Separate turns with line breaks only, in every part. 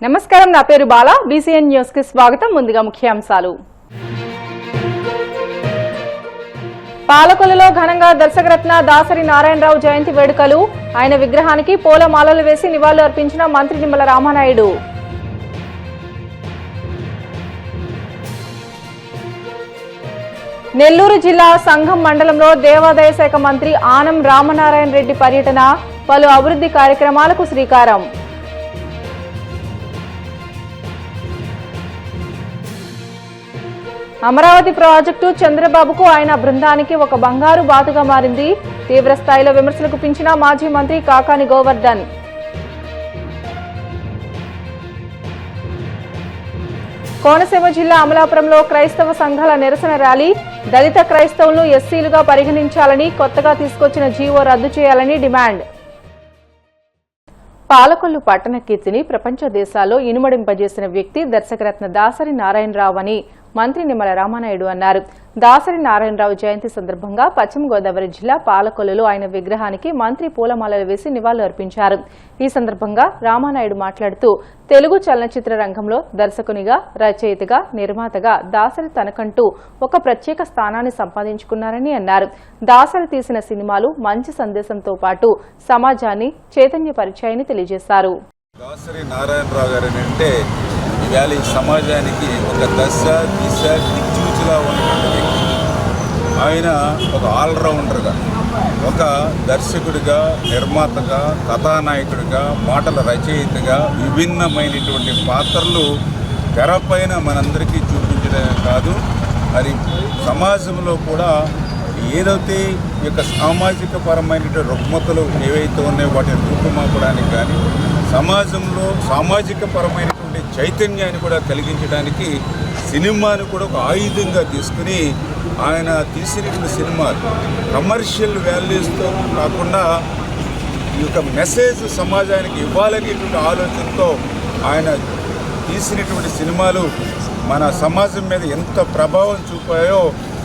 నమస్కారం, నా పేరు బాల. బీసీఎన్ న్యూస్ కి స్వాగతం. ముందుగా ముఖ్యాంశాలు. పాలకొల్లులో ఘనంగా దర్శకరత్న దాసరి నారాయణరావు జయంతి వేడుకలు. ఆయన విగ్రహానికి పూలమాలలు వేసి నివాళులు అర్పించిన మంత్రి నిమ్మల రామానాయుడు. నెల్లూరు జిల్లా సంఘం మండలంలో దేవాదాయ శాఖ మంత్రి ఆనం రామనారాయణ రెడ్డి పర్యటన. పలు అభివృద్ధి కార్యక్రమాలకు శ్రీకారం. అమరావతి ప్రాజెక్టు చంద్రబాబుకు ఆయన బృందానికి ఒక బంగారు బాతుగా మారింది. తీవ్ర స్థాయిలో విమర్శలకు పించిన మాజీ మంత్రి కాకాని గోవర్ధన్. కోనసీమ జిల్లా అమలాపురంలో క్రైస్తవ సంఘాల నిరసన ర్యాలీ. దళిత క్రైస్తవులను ఎస్సీలుగా పరిగణించాలని, కొత్తగా తీసుకొచ్చిన జీవో రద్దు చేయాలని డిమాండ్. పాలకొల్లు పట్టణ కీర్తిని ప్రపంచ దేశాల్లో ఇనుమడింపజేసిన వ్యక్తి దర్శకరత్న దాసరి నారాయణరావు అని మంత్రి నిమ్మల రామానాయుడు అన్నారు. దాసరి నారాయణరావు జయంతి సందర్భంగా పశ్చిమ గోదావరి జిల్లా పాలకొల్లులో ఆయన విగ్రహానికి మంత్రి పూలమాలలు వేసి నివాళులు అర్పించారు. ఈ సందర్భంగా రామానాయుడు మాట్లాడుతూ, తెలుగు చలనచిత్ర రంగంలో దర్శకునిగా, రచయితగా, నిర్మాతగా దాసరి తనకంటూ ఒక ప్రత్యేక స్థానాన్ని సంపాదించుకున్నారని అన్నారు. దాసరి తీసిన సినిమాలు మంచి సందేశంతో పాటు సమాజాన్ని చైతన్యపరిచాయని తెలియజేశారు.
దాసరి నారాయణరావు గారు అంటే ఇవాళ ఈ సమాజానికి ఒక దశ దిశ దిక్సూచిలా ఉన్నటువంటి వ్యక్తి. ఆయన ఒక ఆల్రౌండర్గా, ఒక దర్శకుడిగా, నిర్మాతగా, కథానాయకుడిగా, మాటల రచయితగా విభిన్నమైనటువంటి పాత్రలు తెరపైన మనందరికీ చూపించడమే కాదు, మరి సమాజంలో కూడా ఏదైతే ఈ యొక్క సామాజిక పరమైనటువంటి రుగ్మతలు ఏవైతే ఉన్నాయో వాటిని రూపుమాపడానికి కానీ, సమాజంలో సామాజిక పరమైనటువంటి చైతన్యాన్ని కూడా కలిగించడానికి సినిమాను కూడా ఒక ఆయుధంగా తీసుకుని ఆయన తీసినటువంటి సినిమాలు కమర్షియల్ వాల్యూస్తో కాకుండా ఈ యొక్క మెసేజ్ సమాజానికి ఇవ్వాలనేటువంటి ఆలోచనతో ఆయన తీసినటువంటి సినిమాలు మన సమాజం మీద ఎంత ప్రభావం చూపాయో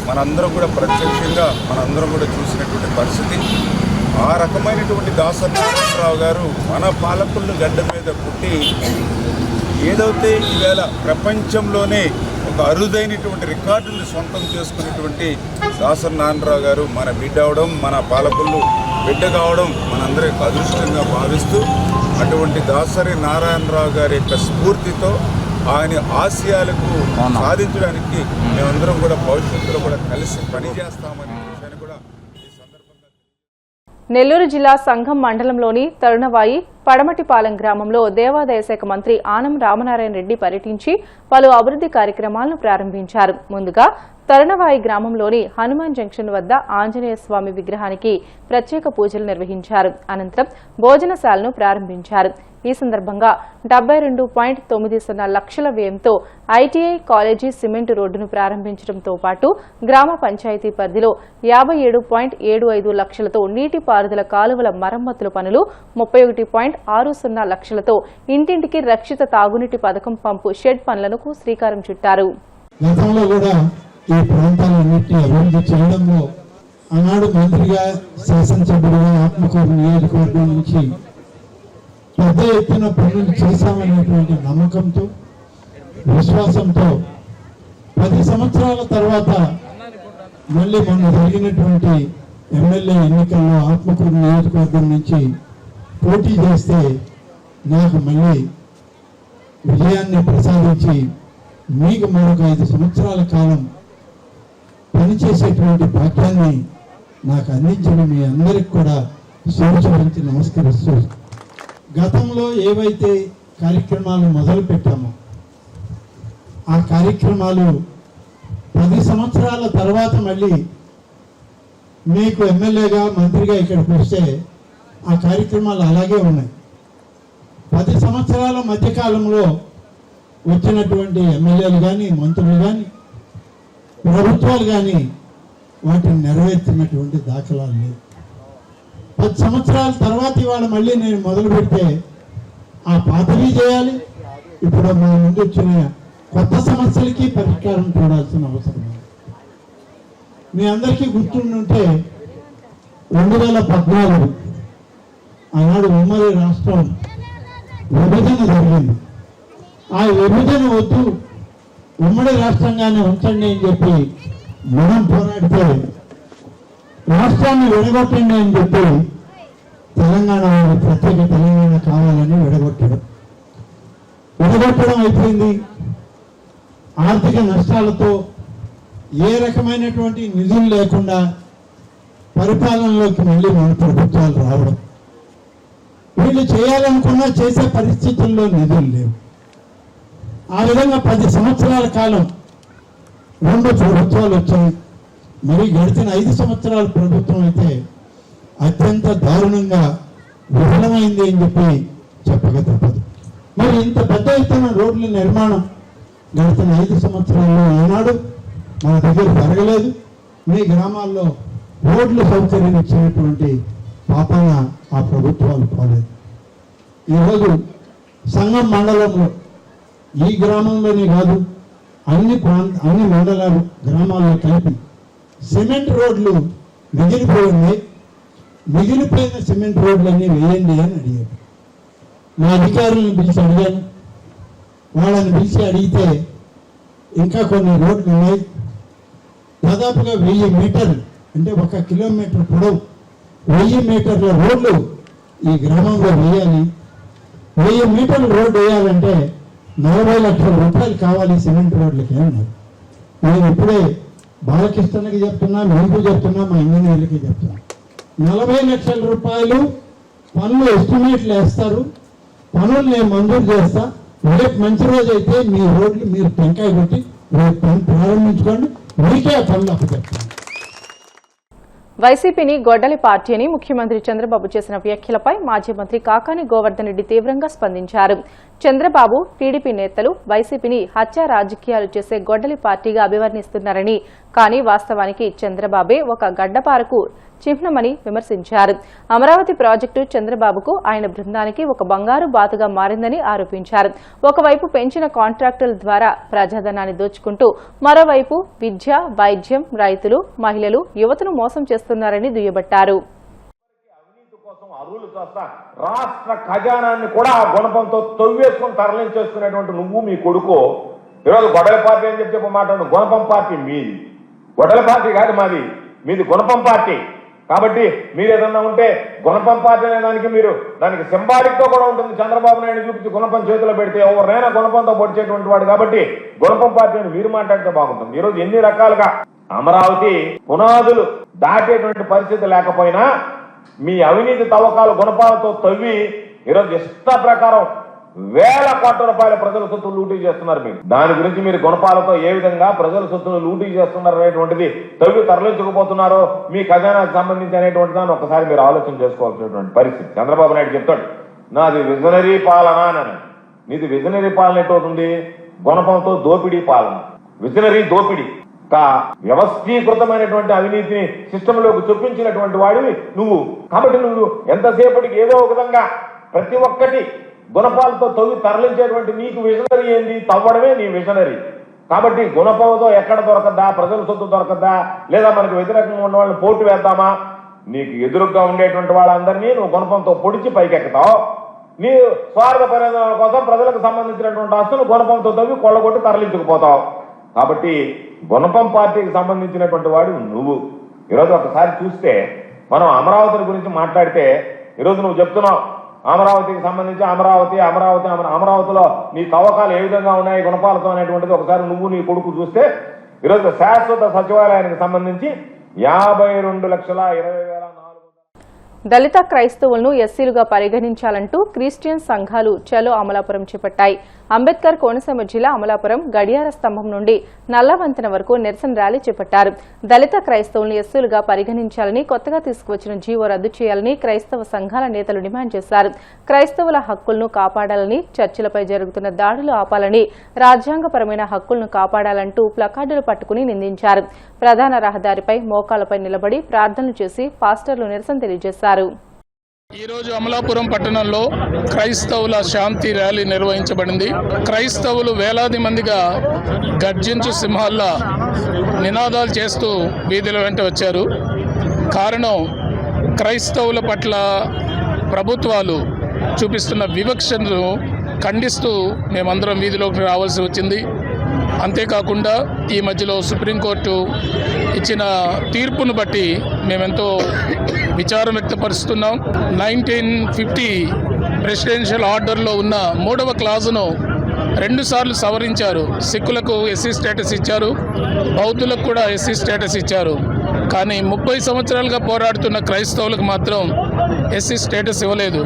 మనందరం కూడా ప్రత్యక్షంగా మనందరం కూడా చూసినటువంటి పరిస్థితి. ఆ రకమైనటువంటి దాసరి నారాయణరావు గారు మన పాలకొల్లు గడ్డ మీద పుట్టి ఏదైతే ఈవేళ ప్రపంచంలోనే ఒక అరుదైనటువంటి రికార్డుని సొంతం చేసుకునేటువంటి దాసరి నారాయణరావు గారు మన బిడ్డ అవడం, మన పాలకొల్లు బిడ్డ కావడం మనందరికీ అదృష్టంగా భావిస్తూ, అటువంటి దాసరి నారాయణరావు గారి యొక్క స్ఫూర్తితో ఆయన ఆశయాలకు సాధించడానికి మేమందరం కూడా భవిష్యత్తులో కూడా కలిసి పనిచేస్తామనే విషయాన్ని కూడా ఈ సందర్భంగా.
నెల్లూరు జిల్లా సంఘం మండలంలోని తరుణవాయి పడమటిపాలెం గ్రామంలో దేవాదాయ శాఖ మంత్రి ఆనం రామనారాయణ రెడ్డి పర్యటించి పలు అభివృద్ధి కార్యక్రమాలను ప్రారంభించారు. ముందుగా తరుణవాయి గ్రామంలోని హనుమాన్ జంక్షన్ వద్ద ఆంజనేయ స్వామి విగ్రహానికి ప్రత్యేక పూజలు నిర్వహించారు. అనంతరం భోజనశాలను ప్రారంభించారు. ఈ సందర్భంగా 72.90 లక్షల వ్యయంతో ఐటీఐ కాలేజీ సిమెంట్ రోడ్డును ప్రారంభించడంతో పాటు గ్రామ పంచాయతీ పరిధిలో 57.75 లక్షలతో నీటిపారుదల కాలువల మరమ్మతుల పనులు, 31.60 లక్షలతో ఇంటింటికి రక్షిత తాగునీటి పథకం పంపు షెడ్ పనులకు శ్రీకారం చుట్టారు.
ఈ ప్రాంతాలన్నింటినీ అభివృద్ధి చేయడంలో ఆనాడు మంత్రిగా, శాసనసభ్యుడిగా ఆత్మకూరు నియోజకవర్గం నుంచి పెద్ద ఎత్తున పనులు చేశామనేటువంటి నమ్మకంతో, విశ్వాసంతో 10 సంవత్సరాల తర్వాత మళ్ళీ మొన్న జరిగినటువంటి ఎమ్మెల్యే ఎన్నికల్లో ఆత్మకూరు నియోజకవర్గం నుంచి పోటీ చేస్తే నాకు మళ్ళీ విజయాన్ని ప్రసాదించి మీకు మరొక 5 సంవత్సరాల కాలం పనిచేసేటువంటి భాగ్యాన్ని నాకు అందించిన మీ అందరికి కూడా శిరస్సు నమస్కరిస్తూ, గతంలో ఏవైతే కార్యక్రమాలు మొదలు పెట్టామో ఆ కార్యక్రమాలు 10 సంవత్సరాల తర్వాత మళ్ళీ మీకు ఎమ్మెల్యేగా, మంత్రిగా ఇక్కడికి వస్తే ఆ కార్యక్రమాలు అలాగే ఉన్నాయి. 10 సంవత్సరాల మధ్యకాలంలో వచ్చినటువంటి ఎమ్మెల్యేలు కానీ, మంత్రులు కానీ, ప్రభుత్వాలు కానీ వాటిని నెరవేర్చినటువంటి దాఖలాలు లేవు. 10 సంవత్సరాల తర్వాత ఇవాళ మళ్ళీ నేను మొదలు పెడితే ఆ పాతవి చేయాలి, ఇప్పుడు మా ముందు వచ్చిన కొత్త సమస్యలకి పరిష్కారం చూడాల్సిన అవసరం ఉంది. మీ అందరికీ గుర్తుంటే 2014 ఆనాడు ఉమ్మడి రాష్ట్రం విభజన జరిగింది. ఆ విభజన వద్దు, ఉమ్మడి రాష్ట్రంగానే ఉంచండి అని చెప్పి మనం పోరాడితే, రాష్ట్రాన్ని విడగొట్టండి అని చెప్పి తెలంగాణ వాళ్ళు ప్రత్యేక తెలంగాణ కావాలని విడగొట్టడం అయిపోయింది. ఆర్థిక నష్టాలతో ఏ రకమైనటువంటి నిధులు లేకుండా పరిపాలనలోకి మళ్ళీ మన ప్రభుత్వాలు రావడం, వీళ్ళు చేయాలనుకున్నా చేసే పరిస్థితుల్లో నిధులు లేవు. ఆ విధంగా 10 సంవత్సరాల కాలం 2 ప్రభుత్వాలు వచ్చాయి. మరి గడిచిన 5 సంవత్సరాల ప్రభుత్వం అయితే అత్యంత దారుణంగా విఫలమైంది అని చెప్పి చెప్పక తప్పదు. మరి ఇంత పెద్ద ఎత్తున రోడ్ల నిర్మాణం గడిచిన 5 సంవత్సరాల్లో ఏనాడు మన దగ్గర జరగలేదు. మీ గ్రామాల్లో రోడ్ల సౌకర్యం ఇచ్చినటువంటి పాపన ఆ ప్రభుత్వాలు పోలేదు. ఈరోజు సంగం మండలంలో, ఈ గ్రామంలోనే కాదు అన్ని మండలాలు గ్రామాల్లో కలిపి సిమెంట్ రోడ్లు మిగిలిపోయిన సిమెంట్ రోడ్లన్నీ వేయండి అని అడిగారు. నా అధికారులను పిలిచి అడిగాను. వాళ్ళని పిలిచి అడిగితే ఇంకా కొన్ని రోడ్లు ఉన్నాయి, దాదాపుగా 1000 మీటర్లు, అంటే 1 కిలోమీటర్ పొడవు 1000 మీటర్ల రోడ్లు ఈ గ్రామంలో వేయాలి. 1000 మీటర్ల రోడ్డు వేయాలంటే 40 లక్షల రూపాయలు కావాలి సిమెంట్ రోడ్లకి అన్నారు. నేను ఇప్పుడే బాలకృష్ణకి చెప్తున్నా, మీకు చెప్తున్నా, మా ఇంజనీర్లకి చెప్తున్నా, 40 లక్షల రూపాయలు పనులు ఎస్టిమేట్లు వేస్తారు, పనులు నేను మంజూరు చేస్తా. రేపు మంచి రోజు అయితే మీ రోడ్లు మీరు టెంకాయ కొట్టి రేపు పని ప్రారంభించుకోండి, మీకే ఆ పనులు అప్పచెప్తాను.
వైసీపీని గొడ్డలి పార్టీ అని ముఖ్యమంత్రి చంద్రబాబు చేసిన వ్యాఖ్యలపై మాజీ మంత్రి కాకాని గోవర్ధన్ రెడ్డి తీవ్రంగా స్పందించారు. చంద్రబాబు, టీడీపీ నేతలు వైసీపీని హత్య రాజకీయాలు చేసే గొడ్డలి పార్టీగా అభివర్ణిస్తున్నారని, కానీ వాస్తవానికి చంద్రబాబే ఒక గడ్డపారకు చిహ్నమని విమర్శించారు. అమరావతి ప్రాజెక్టు చంద్రబాబుకు, ఆయన బృందానికి ఒక బంగారు బాతుగా మారిందని ఆరోపించారు. ఒకవైపు పెంచిన కాంట్రాక్టుల ద్వారా ప్రజాధనాన్ని దోచుకుంటూ, మరోవైపు విద్య, వైద్యం, రైతులు, మహిళలు, యువతను మోసం చేస్తున్నారని దుయ్యబట్టారు.
రాష్ట్ర ఖజానాన్ని కూడా ఆ గుణపంతో తవ్వేసుకుని తరలించేస్తున్నటువంటి నువ్వు, మీ కొడుకు ఈరోజు గొడవల పార్టీ అని చెప్పి మాట్లాడు. గుణపం పార్టీ మీది, గొడవల పార్టీ కాదు మాది, మీది గుణపం పార్టీ. కాబట్టి మీరు ఏదన్నా ఉంటే గుణపం పార్టీ అనే దానికి సింబాలిక్ తో కూడా ఉంటుంది. చంద్రబాబు నాయుడు చూపించి గుణపం చేతిలో పెడితే ఎవరైనా గుణపంతో పొడిచేటువంటి వాడు. కాబట్టి గుణపం పార్టీ అని మీరు మాట్లాడితే బాగుంటుంది. ఈరోజు ఎన్ని రకాలుగా అమరావతి పునాదులు దాటేటువంటి పరిస్థితి లేకపోయినా మీ అవినీతి తవ్వకాలు గుణపాలతో తవ్వి ఈరోజు ఇష్ట ప్రకారం వేల కోట్ల రూపాయల ప్రజల సొత్తులు లూటీ చేస్తున్నారు. మీరు దాని గురించి మీరు గుణపాలతో ఏ విధంగా ప్రజల సొత్తులు లూటీ చేస్తున్నారు అనేటువంటిది, తవ్వి తరలించకపోతున్నారో మీ ఖజానాకు సంబంధించి అనేటువంటి దాన్ని ఒకసారి మీరు ఆలోచన చేసుకోవాల్సినటువంటి పరిస్థితి. చంద్రబాబు నాయుడు చెప్తాడు, నాది విజనరీ పాలన అని. నీది విజనరీ పాలన ఎట్టవుతుంది? గుణపంతో దోపిడీ పాలన, విజనరీ దోపిడీ. వ్యవస్థీకృతమైనటువంటి అవినీతిని సిస్టంలోకి చొప్పించినటువంటి వాడివి నువ్వు. కాబట్టి నువ్వు ఎంతసేపటికి ఏదో ఒక విధంగా ప్రతి ఒక్కటి గుణపాలతో తవ్వి తరలించేటువంటి నీకు విజనరీ ఏంది? తవ్వడమే నీ విజనరీ. కాబట్టి గుణపంతో ఎక్కడ దొరకద్దా? ప్రజల సొత్తు దొరకద్దా? లేదా మనకు వ్యతిరేకంగా ఉన్న వాళ్ళని పోటు వేద్దామా? నీకు ఎదురుగా ఉండేటువంటి వాళ్ళందరినీ నువ్వు గుణపంతో పొడిచి పైకెక్కుతావు. నీ స్వార్థ ప్రయోజనాల కోసం ప్రజలకు సంబంధించినటువంటి ఆస్తులు గుణపంతో తవ్వి కొల్లగొట్టి తరలించుకుపోతావు. కాబట్టి గుణపం పార్టీకి సంబంధించినటువంటి వాడు నువ్వు. ఈరోజు ఒకసారి చూస్తే మనం అమరావతి గురించి మాట్లాడితే, ఈరోజు నువ్వు చెప్తున్నావు అమరావతికి సంబంధించి అమరావతిలో నీ తవ్వకాలు ఏ విధంగా ఉన్నాయి గుణపాలతో అనేటువంటిది ఒకసారి నువ్వు నీ కొడుకు చూస్తే, ఈరోజు శాశ్వత సచివాలయానికి సంబంధించి 52,20,400
దళిత క్రైస్తవులను ఎస్సీలుగా పరిగణించాలంటూ క్రిస్టియన్ సంఘాలు చలో అమలాపురం చేపట్టాయి. అంబేద్కర్ కోనసీమ జిల్లా అమలాపురం గడియార స్తంభం నుండి నల్లవంతెన వరకు నిరసన ర్యాలీ చేపట్టారు. దళిత క్రైస్తవులను ఎస్సీలుగా పరిగణించాలని, కొత్తగా తీసుకువచ్చిన జీవో రద్దు చేయాలని క్రైస్తవ సంఘాల నేతలు డిమాండ్ చేశారు. క్రైస్తవుల హక్కులను కాపాడాలని, చర్చిలపై జరుగుతున్న దాడులు ఆపాలని, రాజ్యాంగపరమైన హక్కులను కాపాడాలంటూ ప్లకార్డులు పట్టుకుని నిందించారు. ప్రధాన రహదారిపై మోకాలపై నిలబడి ప్రార్థనలు చేసి పాస్టర్లు నిరసన తెలియజేశారు.
ఈరోజు అమలాపురం పట్టణంలో క్రైస్తవుల శాంతి ర్యాలీ నిర్వహించబడింది. క్రైస్తవులు వేలాది మందిగా గర్జించు సింహాల్లా నినాదాలు చేస్తూ వీధుల వెంట వచ్చారు. కారణం, క్రైస్తవుల పట్ల ప్రభుత్వాలు చూపిస్తున్న వివక్షను ఖండిస్తూ మేమందరం వీధిలోకి రావాల్సి వచ్చింది. అంతేకాకుండా ఈ మధ్యలో సుప్రీంకోర్టు ఇచ్చిన తీర్పును బట్టి మేమెంతో విచారం వ్యక్తపరుస్తున్నాం. 1950 ప్రెసిడెన్షియల్ ఆర్డర్లో ఉన్న 3వ క్లాజును 2 సార్లు సవరించారు. సిక్కులకు ఎస్సీ స్టేటస్ ఇచ్చారు, బౌద్ధులకు కూడా ఎస్సీ స్టేటస్ ఇచ్చారు. కానీ 30 సంవత్సరాలుగా పోరాడుతున్న క్రైస్తవులకు మాత్రం ఎస్సీ స్టేటస్ ఇవ్వలేదు.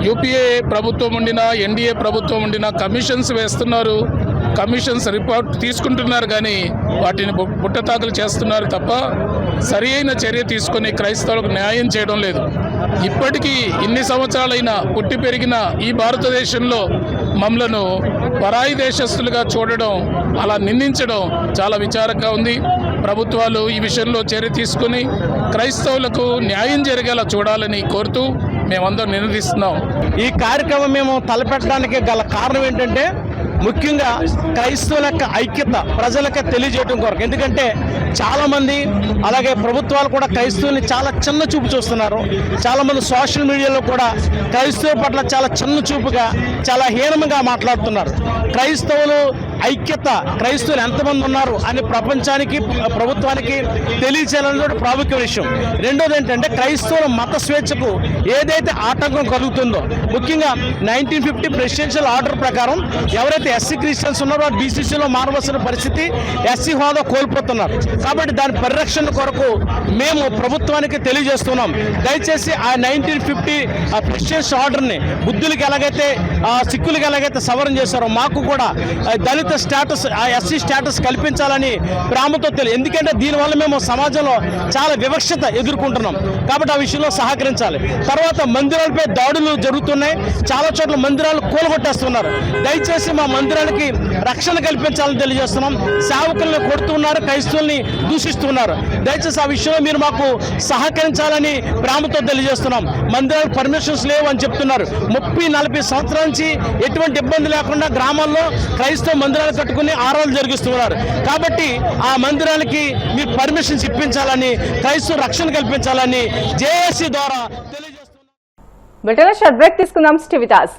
యూపీఏ ప్రభుత్వం ఉండినా, ఎన్డీఏ ప్రభుత్వం ఉండినా కమిషన్స్ వేస్తున్నారు, కమిషన్స్ రిపోర్ట్ తీసుకుంటున్నారు, కానీ వాటిని బుట్టతాకులు చేస్తున్నారు తప్ప సరి అయిన చర్య తీసుకొని క్రైస్తవులకు న్యాయం చేయడం లేదు. ఇప్పటికీ ఇన్ని సంవత్సరాలైనా పుట్టి పెరిగిన ఈ భారతదేశంలో మమ్మలను పరాయి దేశస్తులుగా చూడడం, అలా నిందించడం చాలా విచారంగా ఉంది. ప్రభుత్వాలు ఈ విషయంలో చర్య తీసుకుని క్రైస్తవులకు న్యాయం జరిగేలా చూడాలని కోరుతూ మేమందరం నినదిస్తున్నాం.
ఈ కార్యక్రమం మేము తలపెట్టడానికి గల కారణం ఏంటంటే ముఖ్యంగా క్రైస్తవుల యొక్క ఐక్యత ప్రజలకు తెలియజేయడం కొరకు. ఎందుకంటే చాలామంది అలాగే ప్రభుత్వాలు కూడా క్రైస్తవుల్ని చాలా చిన్న చూపు చూస్తున్నారు. చాలామంది సోషల్ మీడియాలో కూడా క్రైస్తవుల పట్ల చాలా చిన్న చూపుగా, చాలా హీనంగా మాట్లాడుతున్నారు. క్రైస్తవులు ఐక్యత, క్రైస్తవులు ఎంతమంది ఉన్నారు అని ప్రపంచానికి, ప్రభుత్వానికి తెలియచేయాలనేది ప్రాముఖ్య విషయం. రెండోది ఏంటంటే క్రైస్తవుల మత స్వేచ్ఛకు ఏదైతే ఆటంకం కలుగుతుందో, ముఖ్యంగా 1950 ప్రెసిడెన్షియల్ ఆర్డర్ ప్రకారం ఎవరైతే ఎస్సీ క్రిస్టియన్స్ ఉన్నారో బీసీసీలో మారవలసిన పరిస్థితి, ఎస్సీ హోదా కోల్పోతున్నారు. కాబట్టి దాని పరిరక్షణ కొరకు మేము ప్రభుత్వానికి తెలియజేస్తున్నాం. దయచేసి ఆ 1950 ప్రెసిడెన్షియల్ ఆర్డర్ని బుద్ధులకి ఎలాగైతే, సిక్కులకి ఎలాగైతే సవరణ చేశారో మాకు కూడా దళిత స్టేటస్, ఆ ఎస్సీ స్టేటస్ కల్పించాలని ప్రేమతో తెలియదు. ఎందుకంటే దీనివల్ల మేము సమాజంలో చాలా వివక్షత ఎదుర్కొంటున్నాం. కాబట్టి ఆ విషయంలో సహకరించాలి. తర్వాత మందిరాలపై దాడులు జరుగుతున్నాయి, చాలా చోట్ల మందిరాలు కూలగొట్టేస్తున్నారు. దయచేసి మా మందిరానికి రక్షణ కల్పించాలని తెలియజేస్తున్నాం. సేవకుల్ని కొడుతున్నారు, క్రైస్తవుల్ని దూషిస్తున్నారు. దయచేసి ఆ విషయంలో మీరు మాకు సహకరించాలని ప్రేమతో తెలియజేస్తున్నాం. మందిరాలకు పర్మిషన్స్ లేవు అని చెప్తున్నారు. 30-40 సంవత్సరాల నుంచి ఎటువంటి ఇబ్బంది లేకుండా గ్రామాల్లో క్రైస్తవ మందిరాలు కట్టుకుని ఆరాధనలు జరిగిస్తున్నారు. కాబట్టి ఆ మందిరానికి మీరు పర్మిషన్స్ ఇప్పించాలని, క్రైస్తవ రక్షణ కల్పించాలని జేఏసీ ద్వారా తెలియజేస్తున్నాం.
బ్రిటన్ షార్ట్ బ్రేక్ తీసుకుందాం. స్టివితాస్